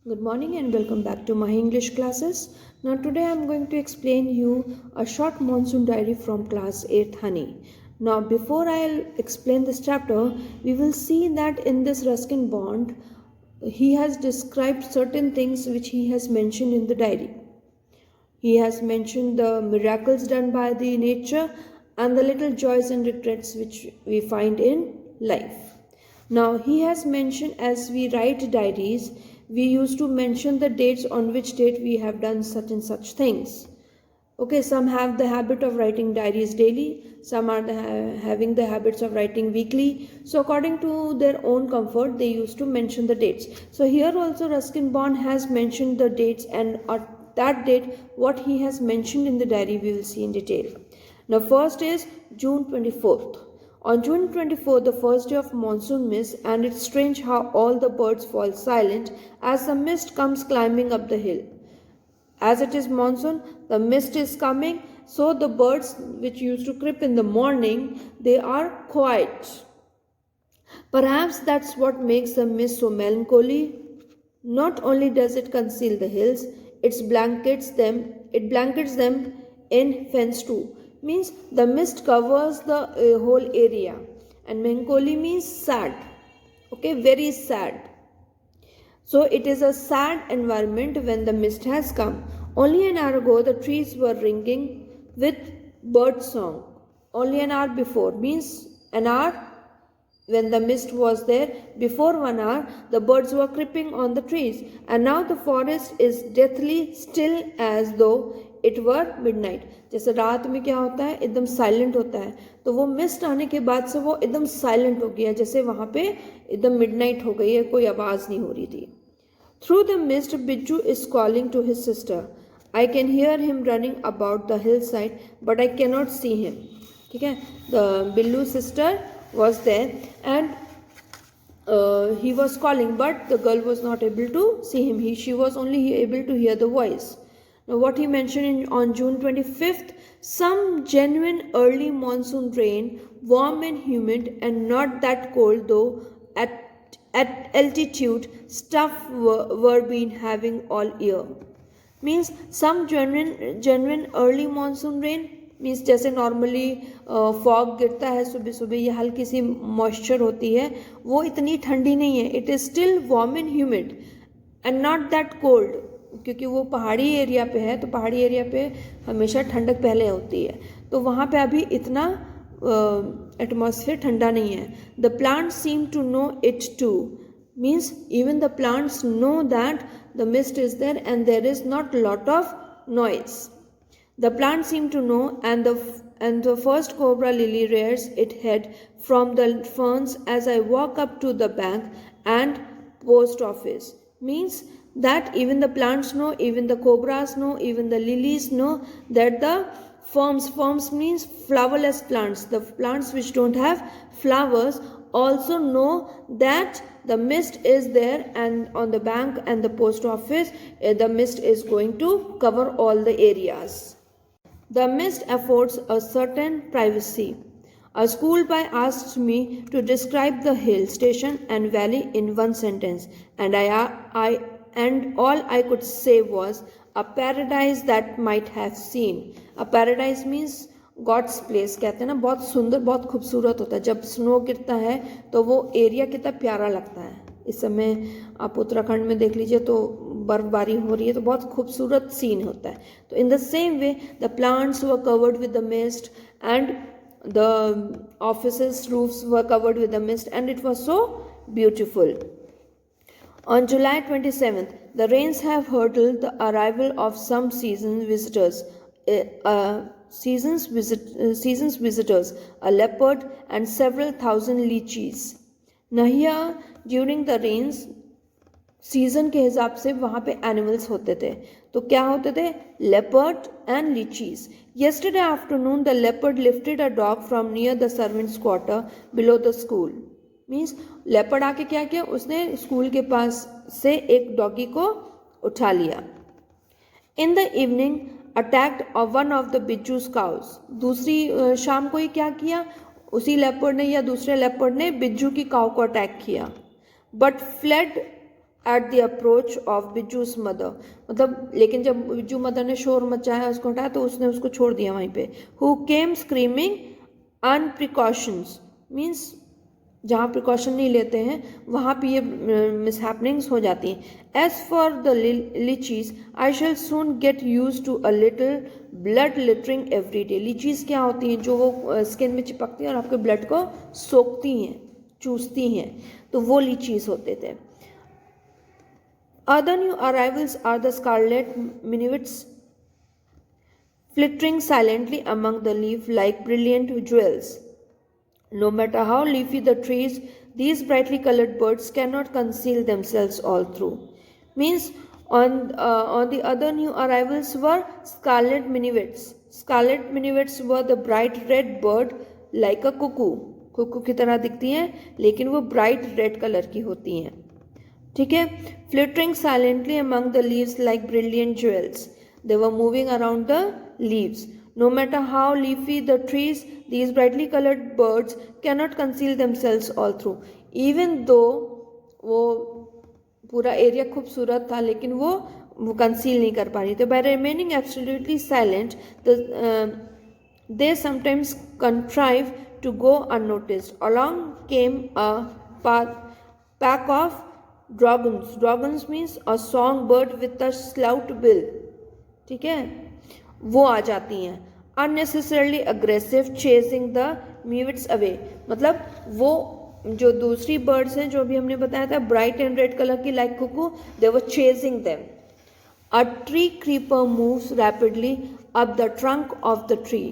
Good morning and welcome back to my English classes. Now today I am going to explain you a short monsoon diary from class 8 Honey. Now before I'll explain this chapter, we will see that in this Ruskin Bond, he has described certain things which he has mentioned in the diary. He has mentioned the miracles done by the nature and the little joys and regrets which we find in life. Now, he has mentioned as we write diaries, we used to mention the dates on which date we have done such and such things. Okay, some have the habit of writing diaries daily, some are having the habits of writing weekly. So according to their own comfort, they used to mention the dates. So here also Ruskin Bond has mentioned the dates, and at that date, what he has mentioned in the diary, we will see in detail. Now first is June 24th. On June 24th, the first day of monsoon mist, and it's strange how all the birds fall silent as the mist comes climbing up the hill. As it is monsoon, the mist is coming, so the birds which used to creep in the morning, they are quiet. Perhaps that's what makes the mist so melancholy. Not only does it conceal the hills, it blankets them in fence too. Means the mist covers the whole area, and melancholy means sad. Okay, very sad. So it is a sad environment when the mist has come. Only an hour ago, the trees were ringing with bird song. Only an hour before means an hour when the mist was there. Before 1 hour, the birds were creeping on the trees, and now the forest is deathly still as though it were midnight. जैसे रात में क्या होता है, एकदम silent होता है, तो वो मिस्ट आने के बाद से वो एकदम साइलेंट हो गया, जैसे वहाँ पे एकदम मिडनाइट हो गई है, कोई आवाज़ नहीं हो रही थी. Through the mist, Bijju is calling to his sister. I can hear him running about the hillside, but I cannot see him. ठीक है, the Billu sister was there, and he was calling, but the girl was not able to see him. She was only able to hear the voice. Now, what he mentioned on June 25th, some genuine early monsoon rain, warm and humid, and not that cold though. At altitude, stuff were been having all year. Means some genuine early monsoon rain means जैसे normally fog गिरता है सुबह सुबह, या हल्की सी moisture होती है, वो इतनी ठंडी नहीं है. It is still warm and humid and not that cold, क्योंकि वो पहाड़ी एरिया पे है, तो पहाड़ी एरिया पे हमेशा ठंडक पहले होती है, तो वहाँ पे अभी इतना एटमॉस्फेयर ठंडा नहीं है. The plants seem to know it too. Means even the plants know that the mist is there and there is not lot of noise. The plants seem to know, and the first cobra lily rears its head from the ferns as I walk up to the bank and post office. Means that even the plants know, even the cobras know, even the lilies know that the firms means flowerless plants, the plants which don't have flowers, also know that the mist is there, and on the bank and the post office, the mist is going to cover all the areas. The mist affords a certain privacy. A schoolboy asked me to describe the hill, station, and valley in one sentence, and all I could say was a paradise that might have seen. A paradise means God's place. कहते हैं ना, बहुत सुंदर, बहुत खूबसूरत होता है. जब स्नो गिरता है तो वो एरिया कितना प्यारा लगता है. इस समय आप उत्तराखंड में देख लीजिए तो बर्फबारी हो रही है, तो बहुत खूबसूरत सीन होता है. तो in the same way the plants were covered with the mist and the offices roofs were covered with the mist and it was so beautiful. On July 27th, the rains have hurtled the arrival of some season's visitors, a leopard and several thousand lychees. Now here, during the rains, season के हिसाब से वहाँ पे animals होते थे. तो क्या होते थे? Leopard and लीचीज. Yesterday afternoon the leopard lifted a dog from near the servants quarter below the school. Means leopard आके क्या किया, उसने स्कूल के पास से एक डॉगी को उठा लिया. In the evening attacked one of the Bijju's cows. दूसरी शाम को ही क्या किया, उसी लेपर्ड ने या दूसरे लेपर्ड ने बिज्जू की काउ को अटैक किया, but fled at the approach of Bijju's mother, मतलब लेकिन जब बिज्जू मदर ने शोर मचाया उसको हटाया तो उसने उसको छोड़ दिया वहीं पे. हु केम स्क्रीमिंग अनप्रिकॉशंस, मीन्स जहाँ प्रिकॉशन नहीं लेते हैं वहाँ पे ये मिसहैपनिंग्स हो जाती हैं. As for the leeches I shall soon get used to a little blood littering every day. Leeches क्या होती हैं, जो वो स्किन में चिपकती हैं और आपके ब्लड को सोखती हैं, चूसती हैं, तो वो लीचीज होते थे. Other new arrivals are the scarlet minivets, flittering silently among the leaf like brilliant jewels. No matter how leafy the trees, these brightly colored birds cannot conceal themselves all through. Means on the other new arrivals were scarlet minivets. Scarlet minivets were the bright red bird like a cuckoo. Kuku की तरह दिखती हैं लेकिन वो bright red colour की होती हैं. ठीक है. Flittering silently among the leaves like brilliant jewels. They were moving around the leaves. No matter how leafy the trees, these brightly colored birds cannot conceal themselves all through. Even though वो पूरा area खूबसूरत था लेकिन वो conceal नहीं कर पा रही थी. by remaining absolutely silent they sometimes contrive to go unnoticed. Along came a pack of dragons. Dragons means a songbird with a stout bill. ठीक है, वो आ जाती हैं. unnecessarily aggressive chasing the minivets away, मतलब वो जो दूसरी बर्ड्स हैं जो भी हमने बताया था ब्राइट एंड रेड कलर की like cuckoo, they were chasing them. A tree creeper moves rapidly up the trunk of the tree.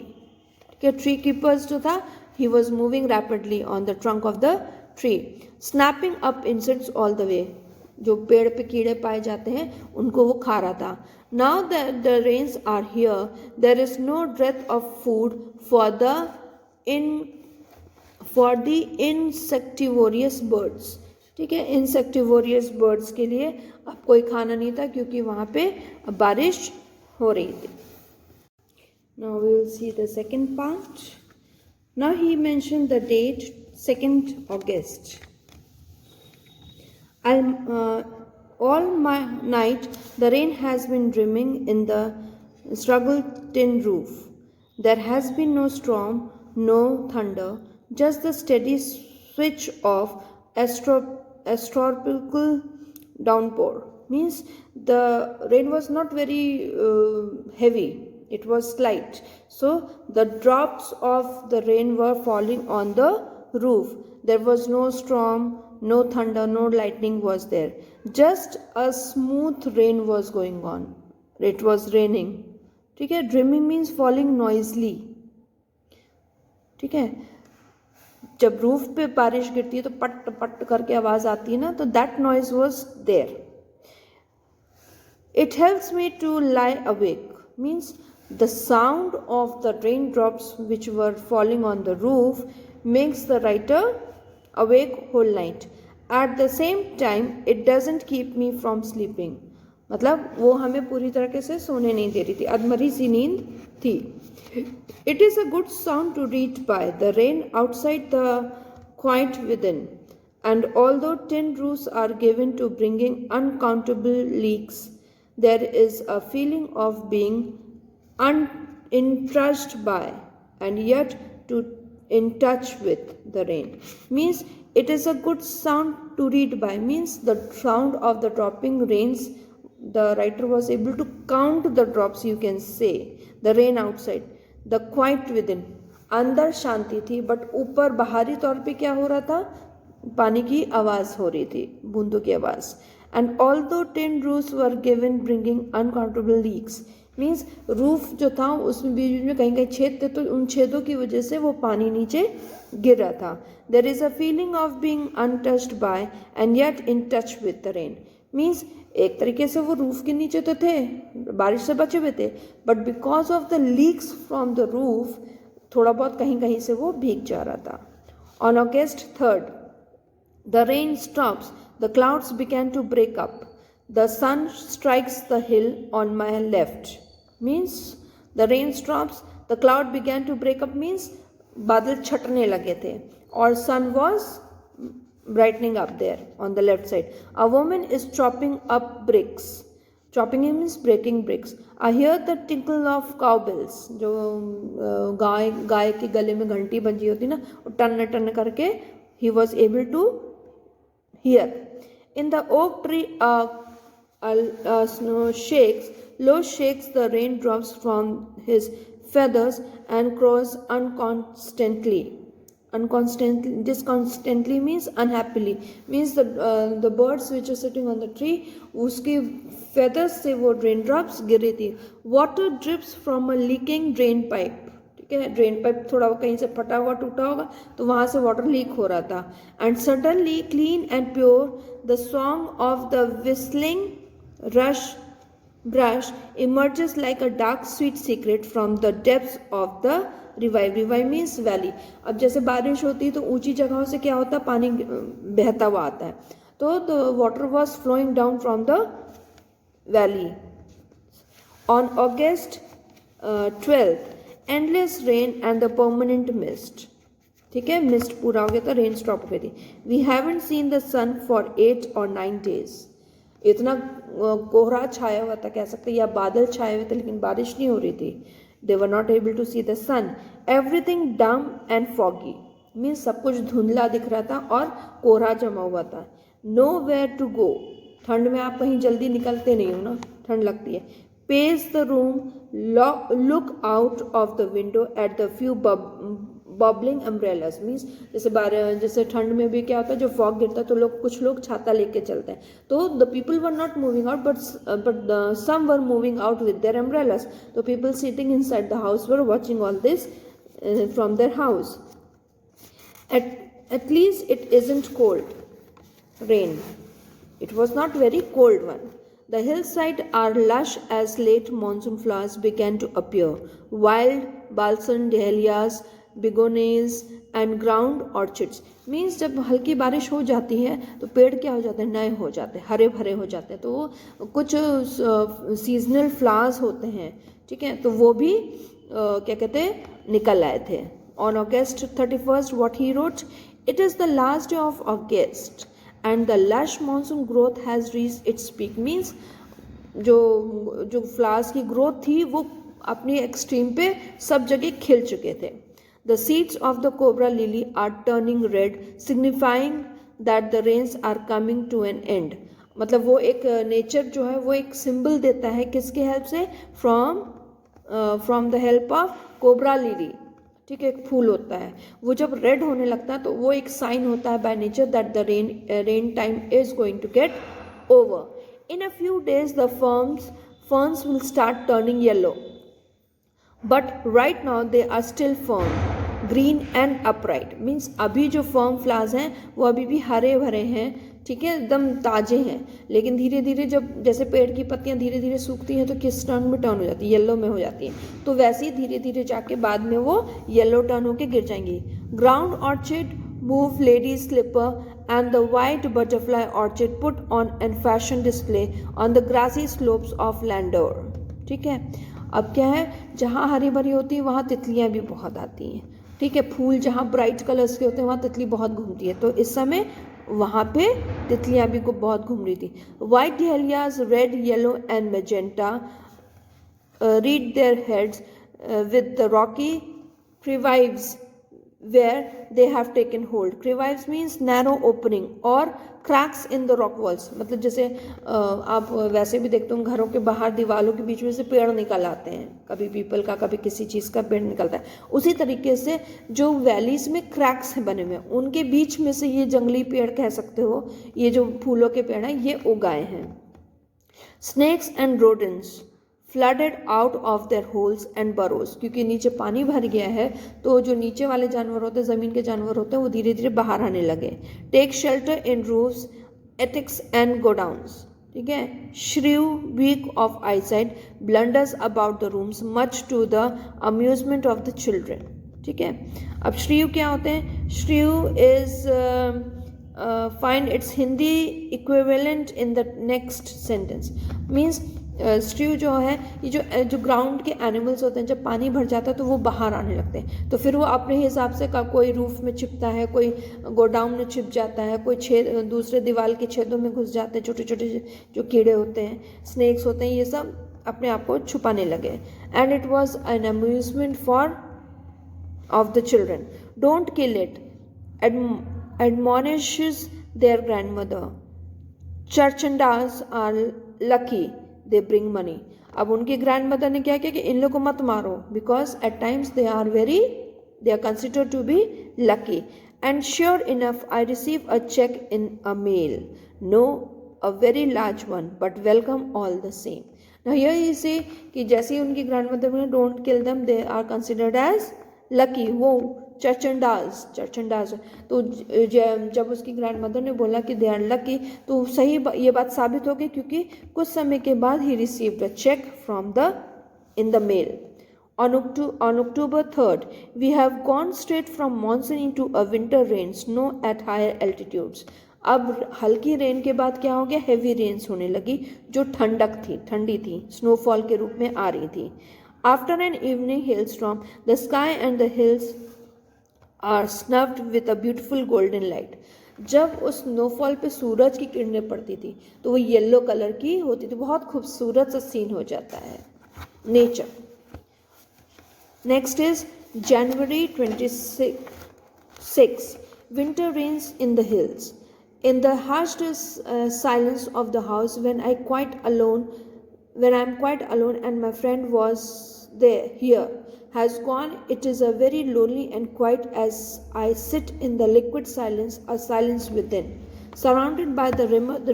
ठीक है, ट्री क्रीपर्स जो था he was moving rapidly on the trunk of the tree. Snapping up insects all the way, जो पेड़ पे कीड़े पाए जाते हैं उनको वो खा रहा था. Now that the rains are here, there is no dearth of food for the insectivorous birds. ठीक है, insectivorous birds के लिए अब कोई खाना नहीं था क्योंकि वहाँ पे बारिश हो रही थी. Now we will see the second part. Now he mentioned the date 2nd August. All my night the rain has been drimming in the struggled tin roof. There has been no storm, no thunder, just the steady switch of astronomical downpour. Means the rain was not very heavy, it was slight. So the drops of the rain were falling on the roof. There was no storm, no thunder, no lightning was there. Just a smooth rain was going on. It was raining. ठीक है. Drimming means falling noisily. ठीक है, जब roof पे बारिश गिरती है तो पट पट करके आवाज आती है ना, तो that noise was there. It helps me to lie awake. Means the sound of the raindrops which were falling on the roof makes the writer awake whole night. At the same time it doesn't keep me from sleeping. मतलब वो हमें पूरी तरीके से सोने नहीं दे रही थी, अधमरी सी नींद थी. It is a good sound to read by, the rain outside, the quiet within. And although tin roofs are given to bringing uncountable leaks, there is a feeling of being untouched by and yet to in touch with the rain. Means it is a good sound to read by, means the sound of the dropping rains. The writer was able to count the drops, you can say. The rain outside, the quiet within. अंदर शांति थी but ऊपर बाहरी तौर पे क्या हो रहा था, पानी की आवाज हो रही थी, बूंदों की आवाज. And although tin roofs were given bringing uncountable leaks, means roof जो था उसमें बीच में कहीं कहीं छेद थे, तो उन छेदों की वजह से वो पानी नीचे गिर रहा था. There is a feeling of being untouched by and yet in touch with the rain. Means एक तरीके से वो रूफ के नीचे तो थे, बारिश से बचे हुए थे, but because of the leaks from the roof थोड़ा बहुत कहीं कहीं से वो भीग जा रहा था. On August 3rd the rain stops, the clouds began to break up, the sun strikes the hill on my left. Means the rain stops, the cloud began to break up, means बादल छटने लगे थे, और सन was brightening up there on the left side. A woman is chopping up bricks. Chopping means breaking bricks. I hear the tinkle of cowbells. जो गाय के गले में घंटी बजी होती ना, टन टन करके he was able to hear. In the oak tree, snow shakes, low shakes the raindrops from his feathers and crows disconstantly means unhappily, means the birds which are sitting on the tree, उसके feathers से वो raindrops गिर रही थी. Water drips from a leaking drain pipe. ठीक है, drain pipe थोड़ा कहीं से फटा हुआ टूटा होगा तो वहाँ से वाटर लीक हो रहा था. And suddenly clean and pure the song of the whistling rush brush emerges like a dark sweet secret from the depths of the revive. Revive means valley. अब जैसे बारिश होती है तो ऊंची जगहों से क्या होता है, पानी बहता हुआ आता है. तो the water was flowing down from the valley. On August 12th, endless rain and the permanent mist. ठीक है, मिस्ट पूरा हो गया था, रेन स्टॉप हो गई थी. We haven't seen the sun for 8 or 9 days. इतना कोहरा छाया हुआ था कह सकते, या बादल छाए हुए थे, लेकिन बारिश नहीं हो रही थी. They were not able to see the sun. Everything dim and foggy means सब कुछ धुंधला दिख रहा था और कोहरा जमा हुआ था. Nowhere to go. ठंड में आप कहीं जल्दी निकलते नहीं हो ना, ठंड लगती है. Pace the room, look out of the window at the few bubbling umbrellas means जैसे ठंड में भी क्या होता है, जो फॉग गिरता है तो कुछ लोग छाता लेके चलते हैं. तो the people were not moving out but some were moving out with their umbrellas. तो people sitting inside the house were watching all this from their house. At least it isn't cold. Rain. It was not very cold one. The hillside are lush as late monsoon flowers began to appear. Wild balsam dahlias, begonias and ground orchids. Means जब हल्की बारिश हो जाती है तो पेड़ क्या हो जाते हैं, नए हो जाते हैं, हरे भरे हो जाते हैं. तो कुछ सीजनल फ्लावर्स होते हैं, ठीक है, तो वो भी क्या कहते हैं निकल आए थे. On August 31st, what he wrote, it is the last day of August and the lush monsoon growth has reached its peak. Means जो फ्लावर्स की ग्रोथ थी वो अपनी एक्सट्रीम पे सब जगह खिल चुके थे. The seeds of the cobra lily are turning red, signifying that the rains are coming to an end. मतलब वो एक नेचर जो है वो एक सिंबल देता है, किसके हेल्प से, from the help of cobra lily. ठीक है, एक फूल होता है, वो जब रेड होने लगता है तो वो एक साइन होता है by nature that the rain time is going to get over. In a few days the ferns will start turning yellow, but right now they are still firm, green and upright. Means अभी जो firm flowers हैं वो अभी भी हरे भरे हैं, ठीक है, एकदम ताजे हैं. लेकिन धीरे धीरे जब जैसे पेड़ की पत्तियां धीरे धीरे सूखती हैं तो किस टर्न में टर्न हो जाती है, येलो में हो जाती हैं. तो वैसे ही धीरे धीरे जाके बाद में वो येलो टर्न होके गिर जाएंगी. Ground orchid mauve ladies slipper and the white butterfly orchid put on and fashion display on the grassy slopes of Landor. ठीक है, अब क्या है, जहाँ हरी भरी होती है वहाँ तितलियाँ भी बहुत आती हैं. ठीक है, फूल जहाँ ब्राइट कलर्स के होते हैं वहाँ तितली बहुत घूमती है. तो इस समय वहाँ पे तितलियाँ भी बहुत घूम रही थी. White dahlias, red, yellow and magenta read their heads with the rocky crevices where they have taken hold. Crevices means narrow opening or cracks in the rock walls. मतलब जैसे आप वैसे भी देखते हो घरों के बाहर दीवारों के बीच में से पेड़ निकल आते हैं, कभी पीपल का कभी किसी चीज़ का पेड़ निकलता है. उसी तरीके से जो वैलीज में क्रैक्स हैं बने हुए हैं उनके बीच में से ये जंगली पेड़ कह सकते हो, ये जो फूलों के पेड़ हैं ये उगाए हैं. Snakes and rodents flooded out of their holes and burrows. क्योंकि नीचे पानी भर गया है तो जो नीचे वाले जानवर होते हैं, ज़मीन के जानवर होते हैं, वो धीरे धीरे बाहर आने लगे. Take shelter in roofs, attics and godowns. ठीक है, shrew, weak of eyesight, blunders about the rooms much to the amusement of the children. ठीक है, अब shrew क्या होते हैं, shrew is find its Hindi equivalent in the next sentence. Means स्ट्रू जो है, ये जो ग्राउंड के एनिमल्स होते हैं, जब पानी भर जाता है तो वो बाहर आने लगते हैं, तो फिर वो अपने हिसाब से कोई रूफ में छिपता है, कोई गोडाउन में छिप जाता है, कोई दूसरे दीवार के छेदों में घुस जाते हैं, छोटे छोटे जो कीड़े होते हैं, स्नेक्स होते हैं, ये सब अपने आप को छुपाने लगे. And it was an amusement for of the children. Don't kill it admonishes their grandmother. Churchandas are lucky, they bring money. अब उनकी ग्रैंडमदर ने क्या किया कि इन लोग को मत मारो, because at times they are considered to be lucky. And sure enough I receive a cheque in a mail, no a very large one, but welcome all the same. ना यही से कि जैसे ही उनकी ग्रैंडमदर ने don't kill them, they are considered as lucky. वो चर्चंडाज. तो जब उसकी ग्रैंडमदर ने बोला कि दे आर लकी, तो सही ये बात साबित हो गई, क्योंकि कुछ समय के बाद ही received a cheque from the in the mail. On October 3rd, we have gone straight from monsoon into a winter rain, snow at higher altitudes. अब हल्की रेन के बाद क्या हो गया, हेवी रेन्स होने लगी, जो ठंडी थी, स्नोफॉल के रूप में आ रही थी. After an evening hailstorm, the sky and the hills are snuffed with a beautiful golden light. जब उस स्नोफॉल पे सूरज की किरणें पड़ती थी तो वो येलो कलर की होती थी, बहुत खूबसूरत सा सीन हो जाता है, nature. Next is January 26. Winter rains in the hills. In the hushed silence of the house, when I am quite alone and my friend was here has gone, it is a very lonely and quiet as I sit in the liquid silence, a silence within, surrounded by the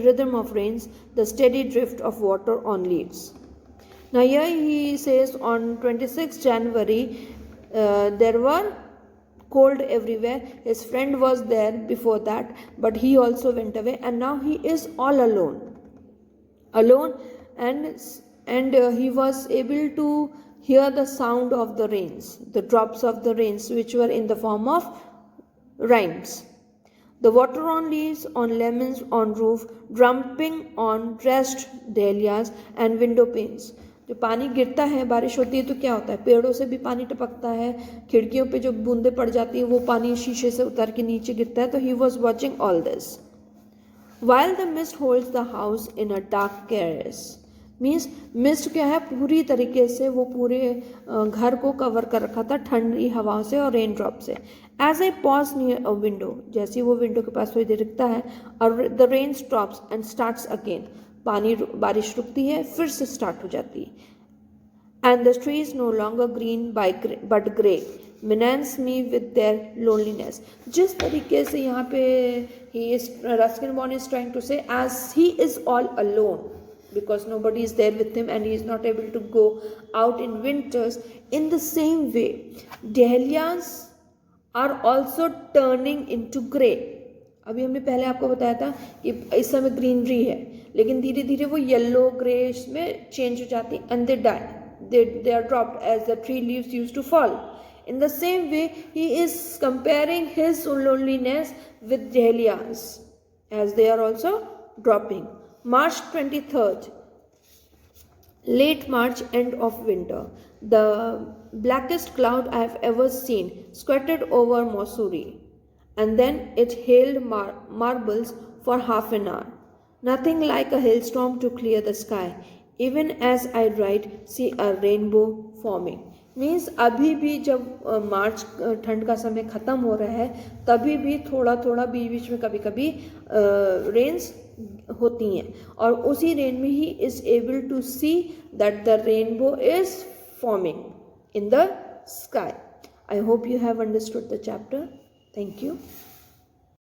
rhythm of rains, the steady drift of water on leaves. Now here he says on 26th January, there were cold everywhere. His friend was there before that, but he also went away, and now he is all alone, and he was able to hear the sound of the rains, the drops of the rains, which were in the form of rhymes. The water on leaves, on lemons, on roof, drumming on dressed dahlias and window panes. जो पानी गिरता है, बारिश होती है तो क्या होता है, पेड़ों से भी पानी टपकता है, खिड़कियों पे जो बूंदे पड़ जाती है वो पानी शीशे से उतर के नीचे गिरता है. तो he was watching all this. While the mist holds the house in a dark caress. Means mist क्या है, पूरी तरीके से वो पूरे घर को कवर कर रखा था ठंडी हवाओं से और रेन ड्रॉप से. As I pause near a window, जैसे वो विंडो के पास थोड़ी देर रुकता है, और the rain stops and starts again, बारिश रुकती है फिर से स्टार्ट हो जाती है. And the trees no longer green but grey menace me with their loneliness. जिस तरीके से यहाँ पे रस्किन बॉर्न is trying to say, as he is all alone because nobody is there with him and he is not able to go out in winters, in the same way dahlias are also turning into grey. अभी हमने पहले आपको बताया था कि इस समय greenery है, लेकिन धीरे धीरे वो येलो ग्रेश में चेंज हो जाती है, and they die, they are dropped as the tree leaves used to fall. In the same way he is comparing his loneliness with dahlias as they are also dropping. March 23rd, late March, end of winter. The blackest cloud I have ever seen squatted over Mussoorie, and then it hailed marbles for half an hour. Nothing like a hailstorm to clear the sky. Even as I write, see a rainbow forming. Means अभी भी जब मार्च ठंड का समय ख़त्म हो रहा है, तभी भी थोड़ा थोड़ा बीच बीच में कभी कभी रेन्स होती हैं, और उसी रेन में ही is able to see that the rainbow is forming in the sky. I hope you have understood the chapter. Thank you.